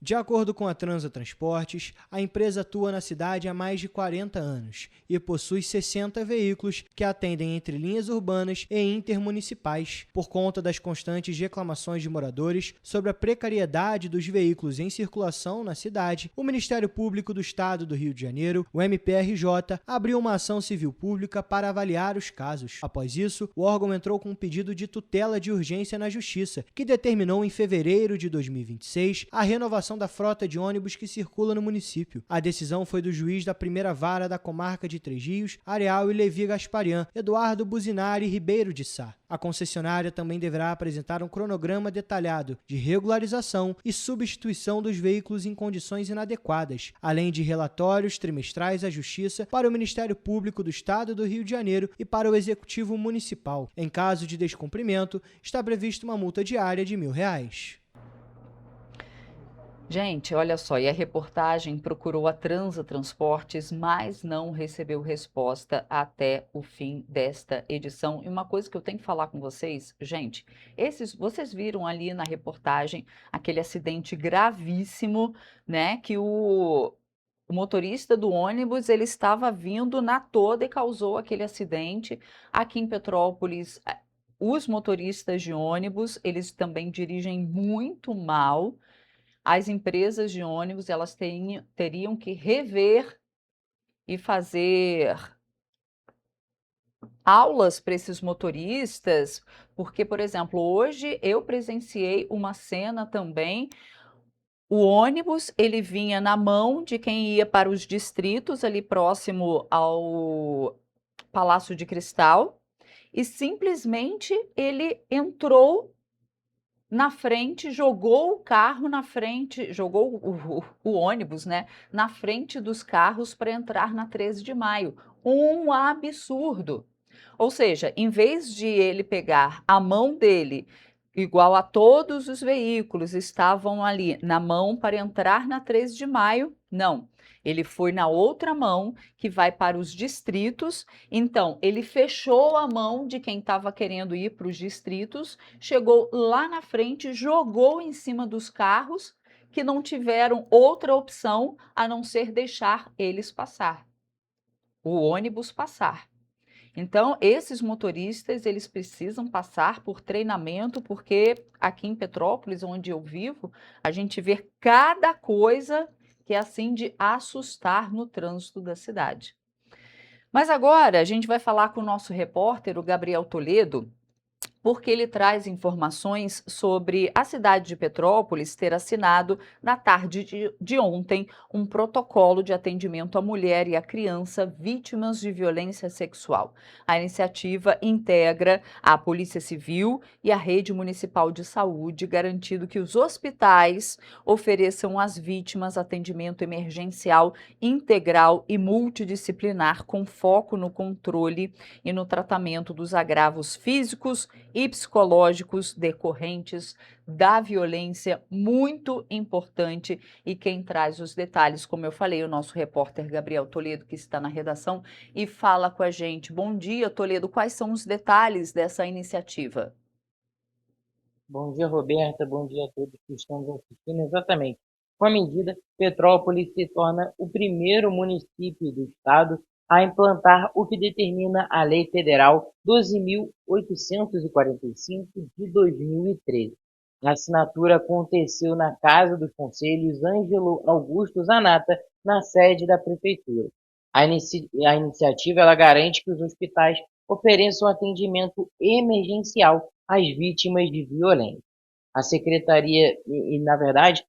De acordo com a Transatransportes, a empresa atua na cidade há mais de 40 anos e possui 60 veículos que atendem entre linhas urbanas e intermunicipais. Por conta das constantes reclamações de moradores sobre a precariedade dos veículos em circulação na cidade, o Ministério Público do Estado do Rio de Janeiro, o MPRJ, abriu uma ação civil pública para avaliar os casos. Após isso, o órgão entrou com um pedido de tutela de urgência na Justiça, que determinou em fevereiro de 2026 a renovação da frota de ônibus que circula no município. A decisão foi do juiz da primeira vara da comarca de Três Rios, Areal e Levi Gasparian, Eduardo Buzinari Ribeiro de Sá. A concessionária também deverá apresentar um cronograma detalhado de regularização e substituição dos veículos em condições inadequadas, além de relatórios trimestrais à Justiça para o Ministério Público do Estado do Rio de Janeiro e para o Executivo Municipal. Em caso de descumprimento, está prevista uma multa diária de R$ 1.000. Gente, olha só, e a reportagem procurou a Transatransportes, mas não recebeu resposta até o fim desta edição. E uma coisa que eu tenho que falar com vocês, gente, vocês viram ali na reportagem aquele acidente gravíssimo, né, que o motorista do ônibus, ele estava vindo na toda e causou aquele acidente aqui em Petrópolis. Os motoristas de ônibus, eles também dirigem muito mal. As empresas de ônibus, elas teriam que rever e fazer aulas para esses motoristas, porque, por exemplo, hoje eu presenciei uma cena também, o ônibus, ele vinha na mão de quem ia para os distritos, ali próximo ao Palácio de Cristal, e simplesmente ele entrou na frente, jogou o carro na frente, jogou o ônibus, né, na frente dos carros para entrar na 13 de maio. Um absurdo. Ou seja, em vez de ele pegar a mão dele, igual a todos os veículos estavam ali na mão para entrar na 13 de maio, não. Ele foi na outra mão, que vai para os distritos. Então, ele fechou a mão de quem estava querendo ir para os distritos, chegou lá na frente, jogou em cima dos carros, que não tiveram outra opção a não ser deixar eles passar, o ônibus passar. Então, esses motoristas, eles precisam passar por treinamento, porque aqui em Petrópolis, onde eu vivo, a gente vê cada coisa que é assim de assustar no trânsito da cidade. Mas agora a gente vai falar com o nosso repórter, o Gabriel Toledo, porque ele traz informações sobre a cidade de Petrópolis ter assinado, na tarde de ontem, um protocolo de atendimento à mulher e à criança vítimas de violência sexual. A iniciativa integra a Polícia Civil e a Rede Municipal de Saúde, garantindo que os hospitais ofereçam às vítimas atendimento emergencial integral e multidisciplinar, com foco no controle e no tratamento dos agravos físicos e psicológicos decorrentes da violência, muito importante. E quem traz os detalhes, como eu falei, o nosso repórter Gabriel Toledo, que está na redação e fala com a gente. Bom dia, Toledo, quais são os detalhes dessa iniciativa? Bom dia, Roberta, bom dia a todos que estão nos assistindo. Exatamente. Com a medida, Petrópolis se torna o primeiro município do estado a implantar o que determina a Lei Federal 12.845 de 2013. A assinatura aconteceu na Casa dos Conselhos Ângelo Augusto Zanata, na sede da Prefeitura. A iniciativa ela garante que os hospitais ofereçam atendimento emergencial às vítimas de violência. A Secretaria, na verdade,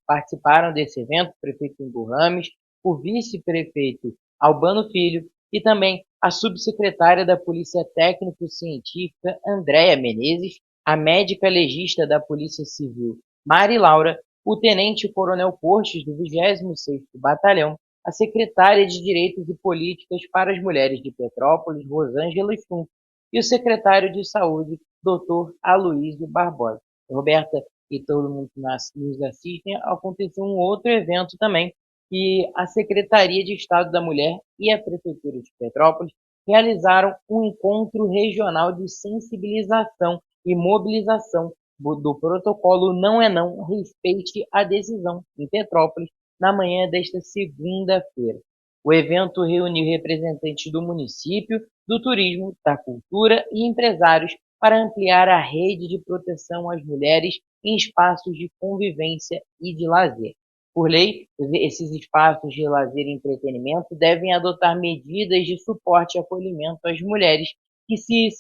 participaram desse evento o prefeito Ingo Rames, o vice-prefeito Albano Filho e também a subsecretária da Polícia Técnico-Científica, Andréa Menezes, a médica legista da Polícia Civil, Mari Laura, o tenente-coronel Portes, do 26º Batalhão, a secretária de Direitos e Políticas para as Mulheres de Petrópolis, Rosângela Stum, e o secretário de Saúde, Dr. Aloísio Barbosa. Roberta e todo mundo que nos assistem, aconteceu um outro evento também, que a Secretaria de Estado da Mulher e a Prefeitura de Petrópolis realizaram um encontro regional de sensibilização e mobilização do protocolo Não é Não, Respeite a Decisão, em Petrópolis, na manhã desta segunda-feira. O evento reuniu representantes do município, do turismo, da cultura e empresários para ampliar a rede de proteção às mulheres em espaços de convivência e de lazer. Por lei, esses espaços de lazer e entretenimento devem adotar medidas de suporte e acolhimento às mulheres que se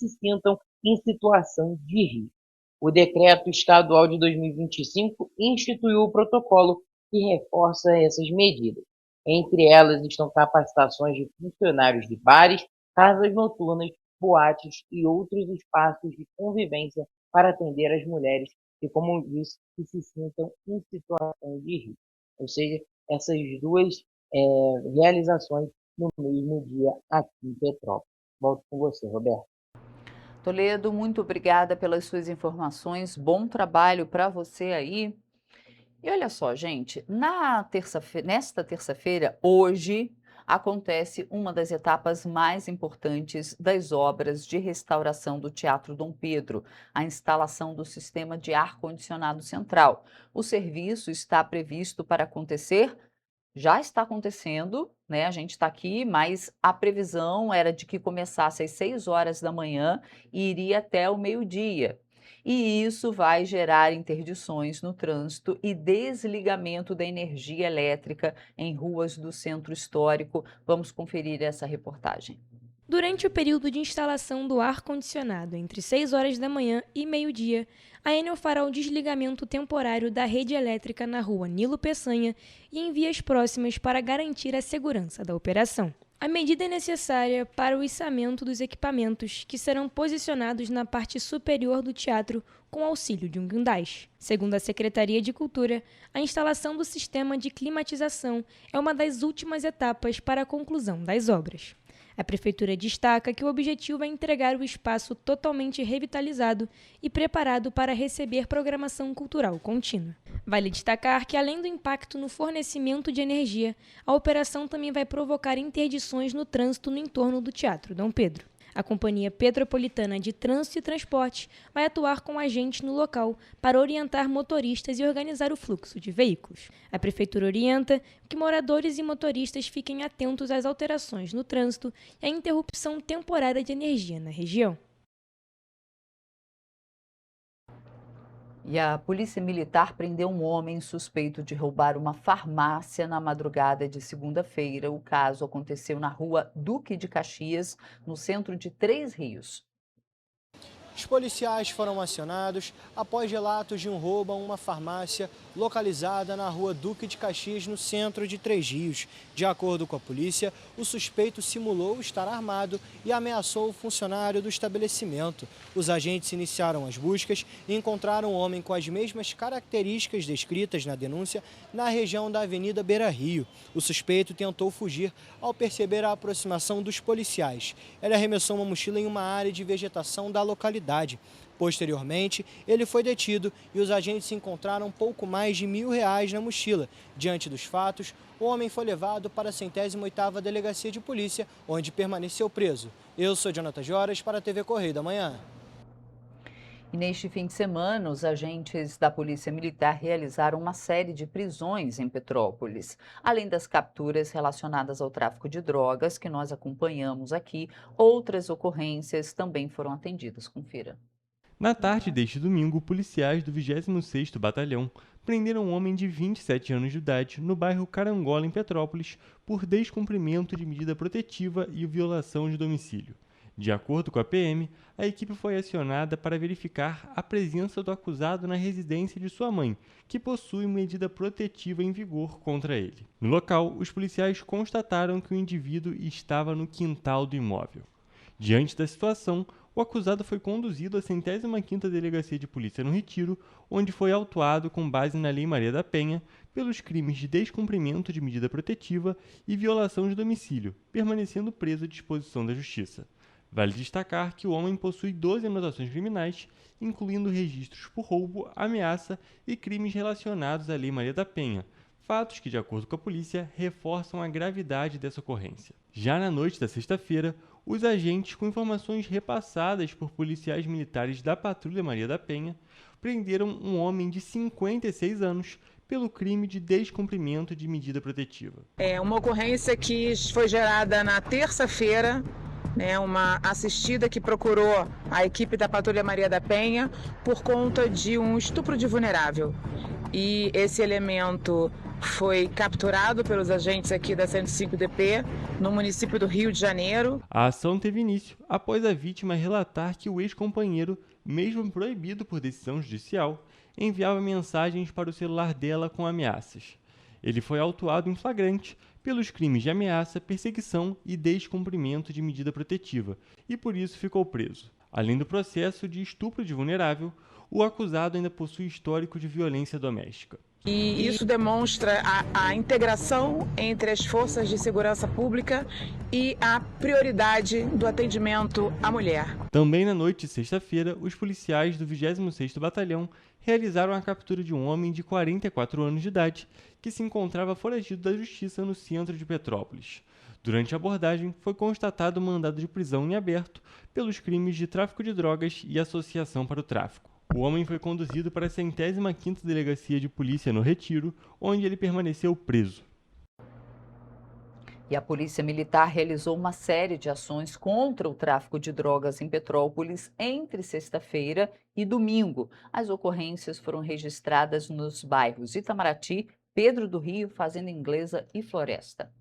sintam em situação de risco. O Decreto Estadual de 2025 instituiu o protocolo que reforça essas medidas. Entre elas estão capacitações de funcionários de bares, casas noturnas, boates e outros espaços de convivência para atender as mulheres que, como disse, que se sintam em situação de risco. Ou seja, essas duas realizações no mesmo dia aqui em Petrópolis. Volto com você, Roberto. Toledo, muito obrigada pelas suas informações. Bom trabalho para você aí. E olha só, gente, nesta terça-feira, hoje, acontece uma das etapas mais importantes das obras de restauração do Teatro Dom Pedro, a instalação do sistema de ar-condicionado central. O serviço está previsto para acontecer, já está acontecendo, né? A gente está aqui, mas a previsão era de que começasse às 6 horas da manhã e iria até o meio-dia. E isso vai gerar interdições no trânsito e desligamento da energia elétrica em ruas do centro histórico. Vamos conferir essa reportagem. Durante o período de instalação do ar-condicionado, entre 6 horas da manhã e meio-dia, a Enel fará o desligamento temporário da rede elétrica na rua Nilo Peçanha e em vias próximas para garantir a segurança da operação. A medida é necessária para o içamento dos equipamentos que serão posicionados na parte superior do teatro com auxílio de um guindaste. Segundo a Secretaria de Cultura, a instalação do sistema de climatização é uma das últimas etapas para a conclusão das obras. A Prefeitura destaca que o objetivo é entregar o espaço totalmente revitalizado e preparado para receber programação cultural contínua. Vale destacar que, além do impacto no fornecimento de energia, a operação também vai provocar interdições no trânsito no entorno do Teatro Dom Pedro. A Companhia Petropolitana de Trânsito e Transporte vai atuar com agentes no local para orientar motoristas e organizar o fluxo de veículos. A Prefeitura orienta que moradores e motoristas fiquem atentos às alterações no trânsito e à interrupção temporária de energia na região. E a Polícia Militar prendeu um homem suspeito de roubar uma farmácia na madrugada de segunda-feira. O caso aconteceu na rua Duque de Caxias, no centro de Três Rios. Os policiais foram acionados após relatos de um roubo a uma farmácia localizada na rua Duque de Caxias, no centro de Três Rios. De acordo com a polícia, o suspeito simulou estar armado e ameaçou o funcionário do estabelecimento. Os agentes iniciaram as buscas e encontraram um homem com as mesmas características descritas na denúncia na região da Avenida Beira Rio. O suspeito tentou fugir ao perceber a aproximação dos policiais. Ele arremessou uma mochila em uma área de vegetação da localidade. Posteriormente, ele foi detido e os agentes encontraram pouco mais de R$1.000 na mochila. Diante dos fatos, o homem foi levado para a 108ª Delegacia de Polícia, onde permaneceu preso. Eu sou Jonathan Joras para a TV Correio da Manhã. E neste fim de semana, os agentes da Polícia Militar realizaram uma série de prisões em Petrópolis. Além das capturas relacionadas ao tráfico de drogas, que nós acompanhamos aqui, outras ocorrências também foram atendidas. Confira. Na tarde deste domingo, policiais do 26º Batalhão prenderam um homem de 27 anos de idade no bairro Carangola, em Petrópolis, por descumprimento de medida protetiva e violação de domicílio. De acordo com a PM, a equipe foi acionada para verificar a presença do acusado na residência de sua mãe, que possui medida protetiva em vigor contra ele. No local, os policiais constataram que o indivíduo estava no quintal do imóvel. Diante da situação, o acusado foi conduzido à 105ª Delegacia de Polícia no Retiro, onde foi autuado com base na Lei Maria da Penha pelos crimes de descumprimento de medida protetiva e violação de domicílio, permanecendo preso à disposição da Justiça. Vale destacar que o homem possui 12 anotações criminais, incluindo registros por roubo, ameaça e crimes relacionados à Lei Maria da Penha, fatos que, de acordo com a polícia, reforçam a gravidade dessa ocorrência. Já na noite da sexta-feira, os agentes, com informações repassadas por policiais militares da Patrulha Maria da Penha, prenderam um homem de 56 anos pelo crime de descumprimento de medida protetiva. É uma ocorrência que foi gerada na terça-feira, uma assistida que procurou a equipe da Patrulha Maria da Penha por conta de um estupro de vulnerável. E esse elemento foi capturado pelos agentes aqui da 105DP, no município do Rio de Janeiro. A ação teve início após a vítima relatar que o ex-companheiro, mesmo proibido por decisão judicial, enviava mensagens para o celular dela com ameaças. Ele foi autuado em flagrante pelos crimes de ameaça, perseguição e descumprimento de medida protetiva, e por isso ficou preso. Além do processo de estupro de vulnerável, o acusado ainda possui histórico de violência doméstica. E isso demonstra a integração entre as forças de segurança pública e a prioridade do atendimento à mulher. Também na noite de sexta-feira, os policiais do 26º Batalhão realizaram a captura de um homem de 44 anos de idade que se encontrava foragido da justiça no centro de Petrópolis. Durante a abordagem, foi constatado um mandado de prisão em aberto pelos crimes de tráfico de drogas e associação para o tráfico. O homem foi conduzido para a 105ª Delegacia de Polícia no Retiro, onde ele permaneceu preso. E a Polícia Militar realizou uma série de ações contra o tráfico de drogas em Petrópolis entre sexta-feira e domingo. As ocorrências foram registradas nos bairros Itamaraty, Pedro do Rio, Fazenda Inglesa e Floresta.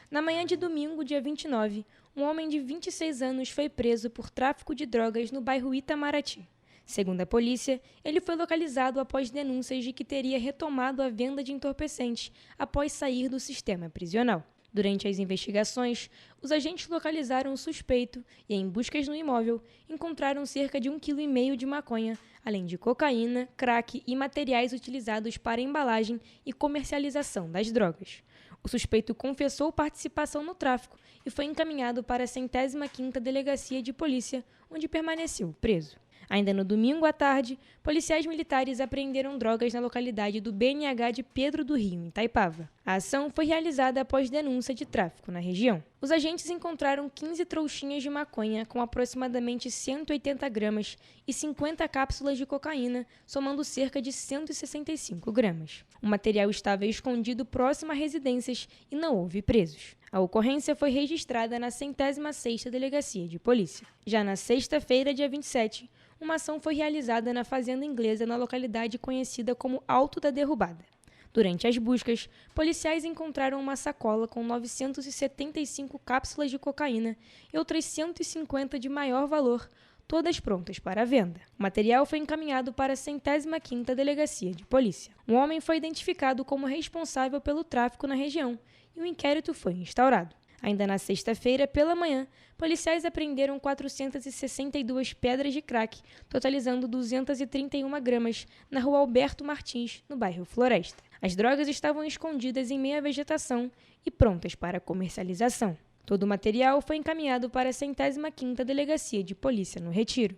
Na manhã de domingo, dia 29, um homem de 26 anos foi preso por tráfico de drogas no bairro Itamaraty. Segundo a polícia, ele foi localizado após denúncias de que teria retomado a venda de entorpecentes após sair do sistema prisional. Durante as investigações, os agentes localizaram o suspeito e, em buscas no imóvel, encontraram cerca de 1,5 kg de maconha, além de cocaína, crack e materiais utilizados para embalagem e comercialização das drogas. O suspeito confessou participação no tráfico e foi encaminhado para a 105ª Delegacia de Polícia, onde permaneceu preso. Ainda no domingo à tarde, policiais militares apreenderam drogas na localidade do BNH de Pedro do Rio, em Itaipava. A ação foi realizada após denúncia de tráfico na região. Os agentes encontraram 15 trouxinhas de maconha com aproximadamente 180 gramas e 50 cápsulas de cocaína, somando cerca de 165 gramas. O material estava escondido próximo a residências e não houve presos. A ocorrência foi registrada na 106ª Delegacia de Polícia. Já na sexta-feira, dia 27, uma ação foi realizada na Fazenda Inglesa, na localidade conhecida como Alto da Derrubada. Durante as buscas, policiais encontraram uma sacola com 975 cápsulas de cocaína e outras 150 de maior valor, todas prontas para a venda. O material foi encaminhado para a 105ª Delegacia de Polícia. Um homem foi identificado como responsável pelo tráfico na região e um inquérito foi instaurado. Ainda na sexta-feira, pela manhã, policiais apreenderam 462 pedras de crack, totalizando 231 gramas, na rua Alberto Martins, no bairro Floresta. As drogas estavam escondidas em meio à vegetação e prontas para comercialização. Todo o material foi encaminhado para a 105ª Delegacia de Polícia no Retiro.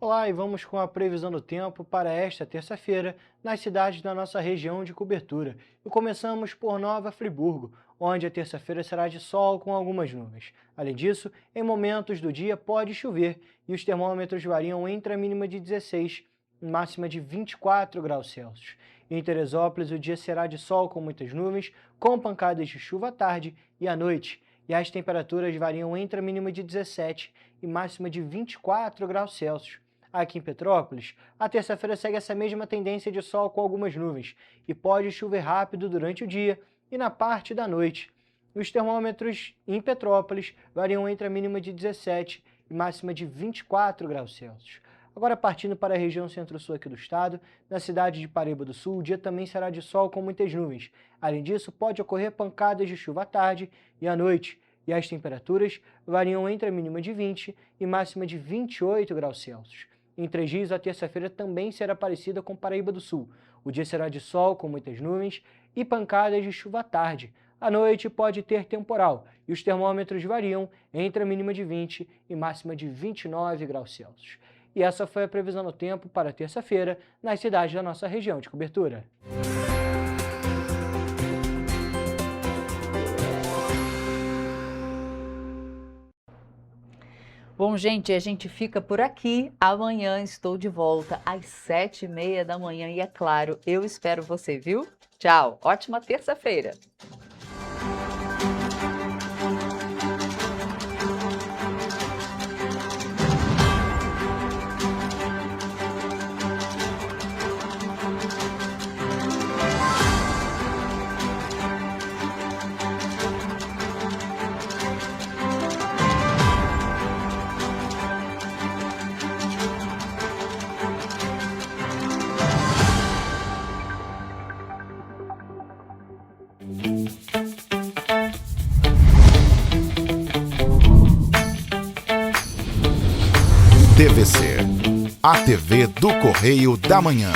Olá, e vamos com a previsão do tempo para esta terça-feira nas cidades da nossa região de cobertura. E começamos por Nova Friburgo, onde a terça-feira será de sol com algumas nuvens. Além disso, em momentos do dia pode chover e os termômetros variam entre a mínima de 16 e máxima de 24 graus Celsius. Em Teresópolis, o dia será de sol com muitas nuvens, com pancadas de chuva à tarde e à noite. E as temperaturas variam entre a mínima de 17 e máxima de 24 graus Celsius. Aqui em Petrópolis, a terça-feira segue essa mesma tendência de sol com algumas nuvens e pode chover rápido durante o dia e na parte da noite. Os termômetros em Petrópolis variam entre a mínima de 17 e máxima de 24 graus Celsius. Agora, partindo para a região centro-sul aqui do estado, na cidade de Paraíba do Sul, o dia também será de sol com muitas nuvens. Além disso, pode ocorrer pancadas de chuva à tarde e à noite. E as temperaturas variam entre a mínima de 20 e máxima de 28 graus Celsius. Em Três Rios, a terça-feira também será parecida com Paraíba do Sul. O dia será de sol com muitas nuvens e pancadas de chuva à tarde. À noite pode ter temporal e os termômetros variam entre a mínima de 20 e máxima de 29 graus Celsius. E essa foi a previsão do tempo para terça-feira nas cidades da nossa região de cobertura. Bom, gente, a gente fica por aqui. Amanhã estou de volta às 7h30 da manhã e, é claro, eu espero você, viu? Tchau, ótima terça-feira! TVC, a TV do Correio da Manhã.